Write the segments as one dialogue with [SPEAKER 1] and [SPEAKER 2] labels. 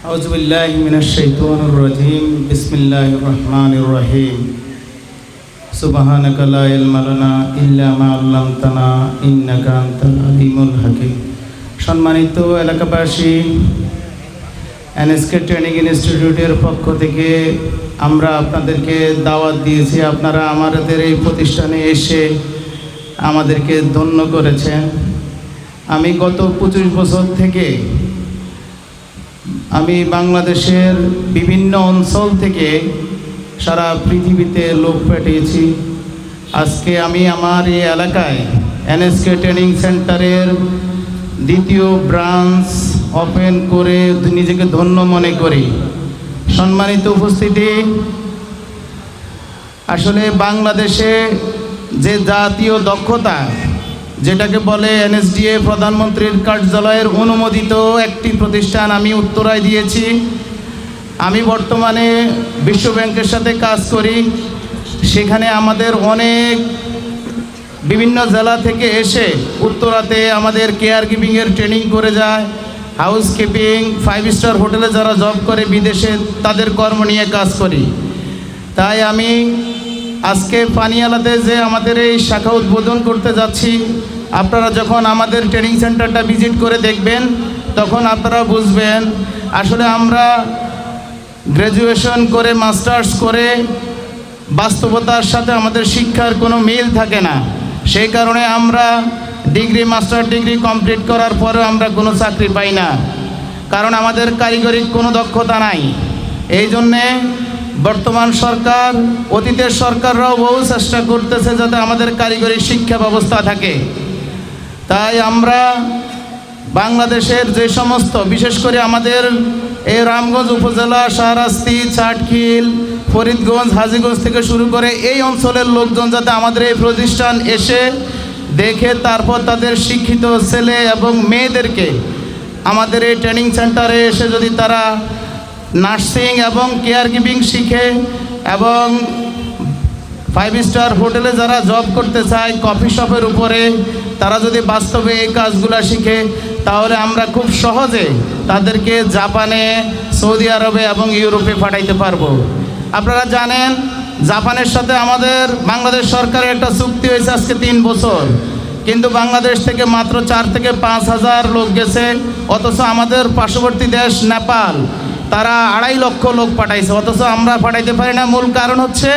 [SPEAKER 1] أعوذ بالله من الشيطان الرجيم بسم الله الرحمن الرحيم سبحانك لا علم لنا إلا ما علمتنا إنك أنت العليم الحكيم সম্মানিত এলাকাবাসী, NSK training ইনস্টিটিউটের পক্ষ থেকে আমরা আপনাদেরকে দাওয়াত দিয়েছি। আপনারা আমাদের এই প্রতিষ্ঠানে এসে আমাদেরকে ধন্য করেছেন। আমি গত 25 বছর থেকে আমি বাংলাদেশের বিভিন্ন অঞ্চল থেকে সারা পৃথিবীতে লোক পাঠিয়েছি। আজকে আমি আমার এই এলাকায় এনএসকে ট্রেনিং সেন্টারের দ্বিতীয় ব্রাঞ্চ ওপেন করে নিজেকে ধন্য মনে করি। সম্মানিত উপস্থিতি, আসলে বাংলাদেশে যে জাতীয় দক্ষতা, যেটাকে বলে এনএসডিএ, প্রধানমন্ত্রীর কার্যালয়ের অনুমোদিত একটি প্রতিষ্ঠান আমি উত্তরায় দিয়েছি। আমি বর্তমানে বিশ্ব ব্যাংকের সাথে কাজ করি। সেখানে আমাদের অনেক বিভিন্ন জেলা থেকে এসে উত্তরাতে আমাদের কেয়ার গিভিংয়ের ট্রেনিং করে যায়। হাউস কিপিং, 5 স্টার হোটেলে যারা জব করে বিদেশে, তাদের কর্ম নিয়ে কাজ করি। তাই আমি আজকে পানিয়ালাতে যে আমাদের এই শাখা উদ্বোধন করতে যাচ্ছি, আপনারা যখন আমাদের ট্রেনিং সেন্টারটা ভিজিট করে দেখবেন তখন আপনারা বুঝবেন আসলে আমরা গ্র্যাজুয়েশন করে, মাস্টার্স করে বাস্তবতার সাথে আমাদের শিক্ষার কোনো মিল থাকে না। সেই কারণে আমরা ডিগ্রি, মাস্টার ডিগ্রি কমপ্লিট করার পরেও আমরা কোনো চাকরি পাই না, কারণ আমাদের কারিগরি কোনো দক্ষতা নাই। এই জন্যে বর্তমান সরকার, অতীতের সরকাররাও বহু চেষ্টা করতেছে যাতে আমাদের কারিগরি শিক্ষা ব্যবস্থা থাকে। তাই আমরা বাংলাদেশের যে সমস্ত, বিশেষ করে আমাদের এই রামগঞ্জ উপজেলা, শাহরাস্তি, চাটখিল, ফরিদগঞ্জ, হাজীগঞ্জ থেকে শুরু করে এই অঞ্চলের লোকজন যাতে আমাদের এই প্রতিষ্ঠান এসে দেখে তারপর তাদের শিক্ষিত ছেলে এবং মেয়েদেরকে আমাদের এই ট্রেনিং সেন্টারে এসে যদি তারা নার্সিং এবং কেয়ার গিভিং শিখে এবং 5 স্টার হোটেলে যারা জব করতে চায়, কফি শপের উপরে, তারা যদি বাস্তবে এই কাজগুলো শিখে, তাহলে আমরা খুব সহজে তাদেরকে জাপানে, সৌদি আরবে এবং ইউরোপে পাঠাইতে পারবো। আপনারা জানেন জাপানের সাথে আমাদের বাংলাদেশ সরকারের একটা চুক্তি হয়েছে আজকে 3 বছর, কিন্তু বাংলাদেশ থেকে মাত্র 4 থেকে 5 হাজার লোক গেছে। অথচ আমাদের পার্শ্ববর্তী দেশ নেপাল, তারা 2.5 লক্ষ লোক পাঠাইছে, অথচ আমরা পাঠাইতে পারি না। মূল কারণ হচ্ছে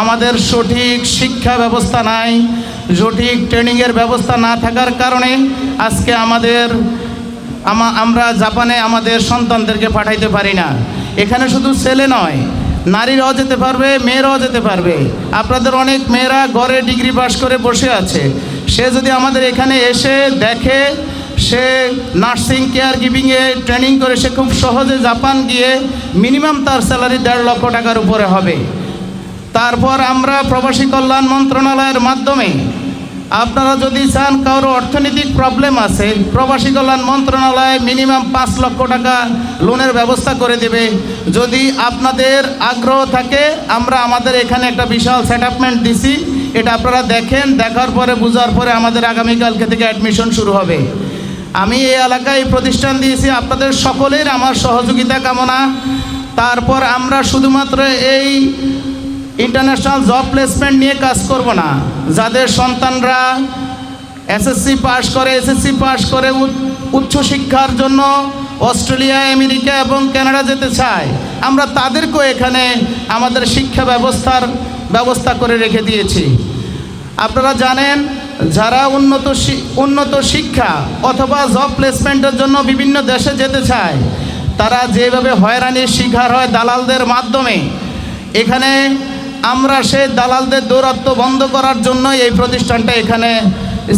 [SPEAKER 1] আমাদের সঠিক শিক্ষা ব্যবস্থা নাই, সঠিক ট্রেনিংয়ের ব্যবস্থা না থাকার কারণে আজকে আমরা জাপানে আমাদের সন্তানদেরকে পাঠাইতে পারি না। এখানে শুধু ছেলে নয়, নারীরাও যেতে পারবে, মেয়েরাও যেতে পারবে। আপনাদের অনেক মেয়েরা ঘরে ডিগ্রি পাস করে বসে আছে, সে যদি আমাদের এখানে এসে দেখে, সে নার্সিং, কেয়ার গিভিংয়ে ট্রেনিং করে সে খুব সহজে জাপান গিয়ে মিনিমাম তার স্যালারি 1.5 লক্ষ টাকার উপরে হবে। তারপর আমরা প্রবাসী কল্যাণ মন্ত্রণালয়ের মাধ্যমে, আপনারা যদি চান কারো অর্থনৈতিক প্রবলেম আছে, প্রবাসী কল্যাণ মন্ত্রণালয় মিনিমাম 5 লক্ষ টাকা লোনের ব্যবস্থা করে দেবে। যদি আপনাদের আগ্রহ থাকে, আমরা আমাদের এখানে একটা বিশাল সেটআপমেন্ট দিছি, এটা আপনারা দেখেন, দেখার পরে বুঝার পরে আমাদের আগামীকালকে থেকে অ্যাডমিশন শুরু হবে। আমি এই এলাকায় প্রতিষ্ঠান দিয়েছি, আপনাদের সকলের আমার সহযোগিতা কামনা। তারপর আমরা শুধুমাত্র এই ইন্টারন্যাশনাল জব প্লেসমেন্ট নিয়ে কাজ করব না। যাদের সন্তানরা এসএসসি পাস করে উচ্চশিক্ষার জন্য অস্ট্রেলিয়া, আমেরিকা এবং কানাডা যেতে চায়, আমরা তাদেরকেও এখানে আমাদের শিক্ষা ব্যবস্থা করে রেখে দিয়েছি। আপনারা জানেন যারা উন্নত শিক্ষা অথবা জব প্লেসমেন্টের জন্য বিভিন্ন দেশে যেতে চায়, তারা যেভাবে হয়রানির শিকার হয় দালালদের মাধ্যমে, এখানে আমরা সেই দালালদের দৌরাত্ম্য বন্ধ করার জন্য এই প্রতিষ্ঠানটা এখানে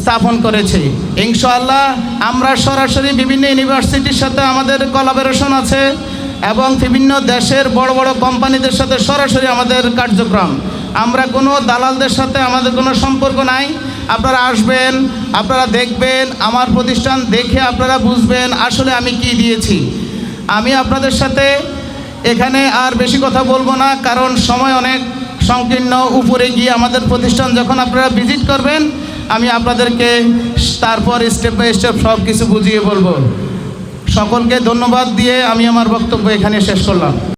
[SPEAKER 1] স্থাপন করেছি। ইনশাআল্লাহ আমরা সরাসরি বিভিন্ন ইউনিভার্সিটির সাথে আমাদের কোলাবোরেশন আছে এবং বিভিন্ন দেশের বড় বড় কোম্পানিদের সাথে সরাসরি আমাদের কার্যক্রম। আমরা কোনো দালালদের সাথে আমাদের কোনো সম্পর্ক নাই। আপনারা আসবেন, আপনারা দেখবেন আমার প্রতিষ্ঠান, দেখে আপনারা বুঝবেন আসলে আমি কি দিয়েছি। আমি আপনাদের সাথে এখানে আর বেশি কথা বলবো না, কারণ সময় অনেক সংকীর্ণ। উপরে গিয়ে আমাদের প্রতিষ্ঠান যখন আপনারা ভিজিট করবেন, আমি আপনাদেরকে তারপর স্টেপ বাই স্টেপ সব কিছু বুঝিয়ে বলবো। সকলকে ধন্যবাদ দিয়ে আমি আমার বক্তব্য এখানে শেষ করলাম।